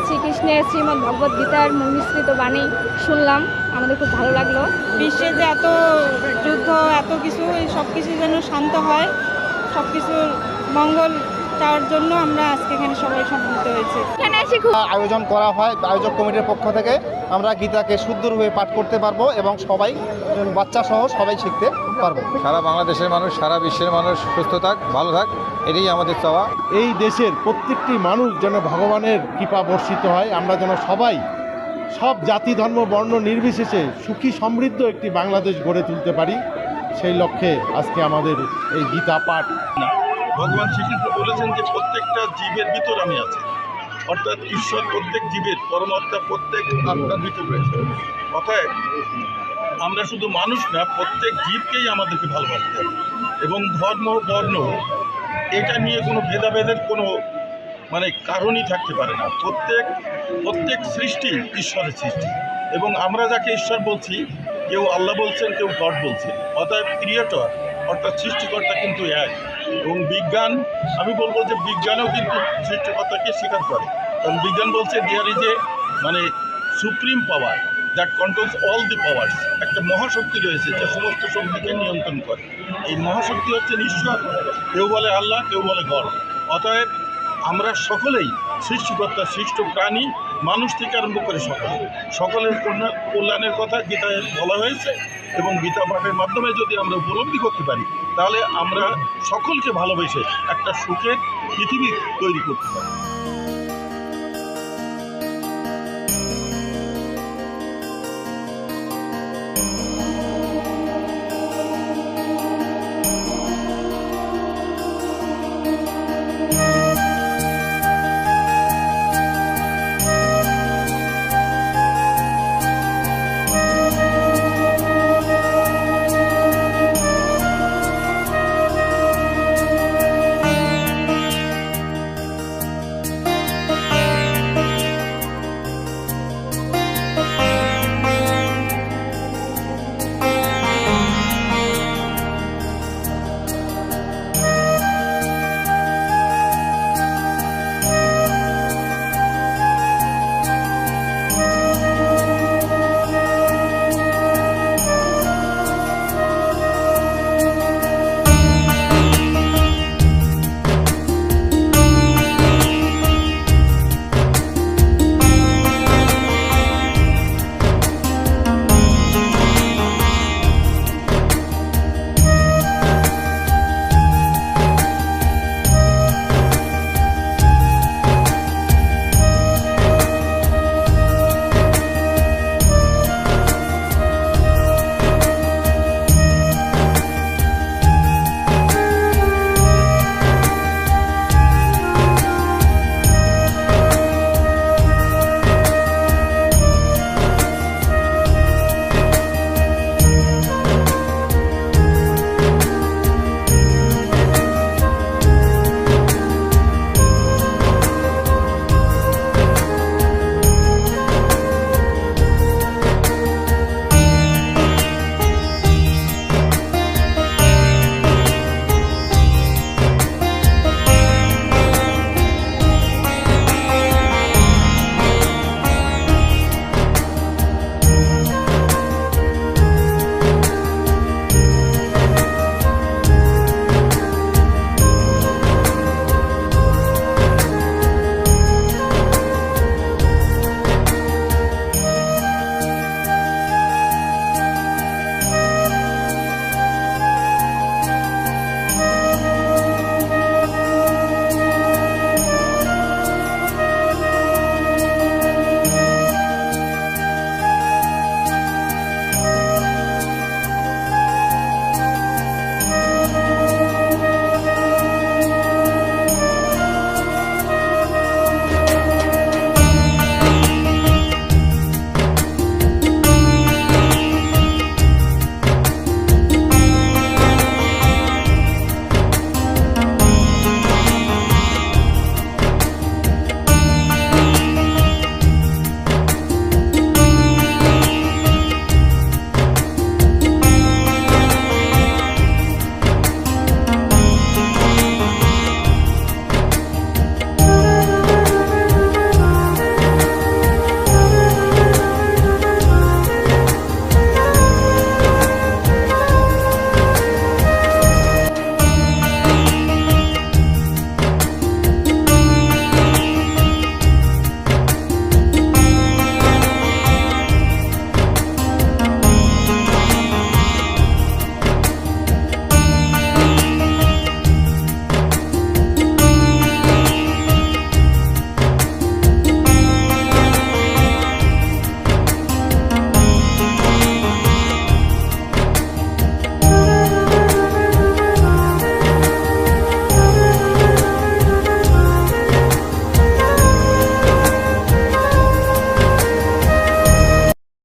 শ্রীকৃষ্ণের শ্রীমদ্ ভগবদ্ গীতার মহিমিশ্রিত বাণী শুনলাম, আমাদের খুব ভালো লাগলো। বিশ্বে যে এত যুদ্ধ, এত কিছু, এই সব কিছু যেন শান্ত হয়, সব কিছুর মঙ্গল চাওয়ার জন্য আমরা আজকে এখানে সবাই সম্মিলিত হয়েছি। এখানে এসে খুব আয়োজন করা হয় আয়োজক কমিটির পক্ষ থেকে। আমরা গীতাকে শুদ্ধরূপে পাঠ করতে পারবো এবং সবাই, বাচ্চা সহ সবাই শিখতে পারবো। সারা বাংলাদেশের মানুষ, সারা বিশ্বের মানুষ সুস্থ থাক, ভালো থাক, এটাই আমাদের চাওয়া। এই দেশের প্রত্যেকটি মানুষ যেন ভগবানের কৃপা বর্ষিত হয়, আমরা যেন সবাই, সব জাতি ধর্ম বর্ণ নির্বিশেষে সুখী সমৃদ্ধ একটি বাংলাদেশ গড়ে তুলতে পারি, সেই লক্ষ্যে আজকে আমাদের এই গীতা পাঠ। ভগবান শ্রীকৃষ্ণ বলেছেন যে প্রত্যেকটা জীবের ভিতর আমি আছি, অর্থাৎ ঈশ্বর প্রত্যেক জীবের, পরমাত্মা প্রত্যেক আত্মার ভিতর রয়েছে। অতএব আমরা শুধু মানুষ না, প্রত্যেক জীবকেই আমাদেরকে ভালোবাসতে হবে এবং ধর্ম বর্ণ এটা নিয়ে কোনো ভেদাভেদের কোনো কারণই থাকতে পারে না। প্রত্যেক সৃষ্টি ঈশ্বরের সৃষ্টি এবং আমরা যাকে ঈশ্বর বলছি, কেউ আল্লাহ বলছেন, কেউ গড বলছেন। অতএব ক্রিয়েটর অর্থাৎ সৃষ্টিকর্তা কিন্তু এক। এবং বিজ্ঞান, আমি বলবো যে বিজ্ঞানও কিন্তু সৃষ্টিকর্তাকে স্বীকার করে, কারণ বিজ্ঞান বলছে there is a supreme power that controls all the powers. একটা মহাশক্তি রয়েছে যা সমস্ত শক্তিকে নিয়ন্ত্রণ করে। এই মহাশক্তি হচ্ছে ঈশ্বর, কেউ বলে আল্লাহ, কেউ বলে গড। অতএব আমরা সকলেই সৃষ্টিকর্তা, সৃষ্ট প্রাণী, মানুষ থেকে আরম্ভ করে সকলের কল্যাণের কথা গীতায় বলা হয়েছে। এবং গীতা পাঠের মাধ্যমে যদি আমরা উপলব্ধি করতে পারি, তাহলে আমরা সকলকে ভালোবেসে একটা সুখের পৃথিবী তৈরি করতে পারি।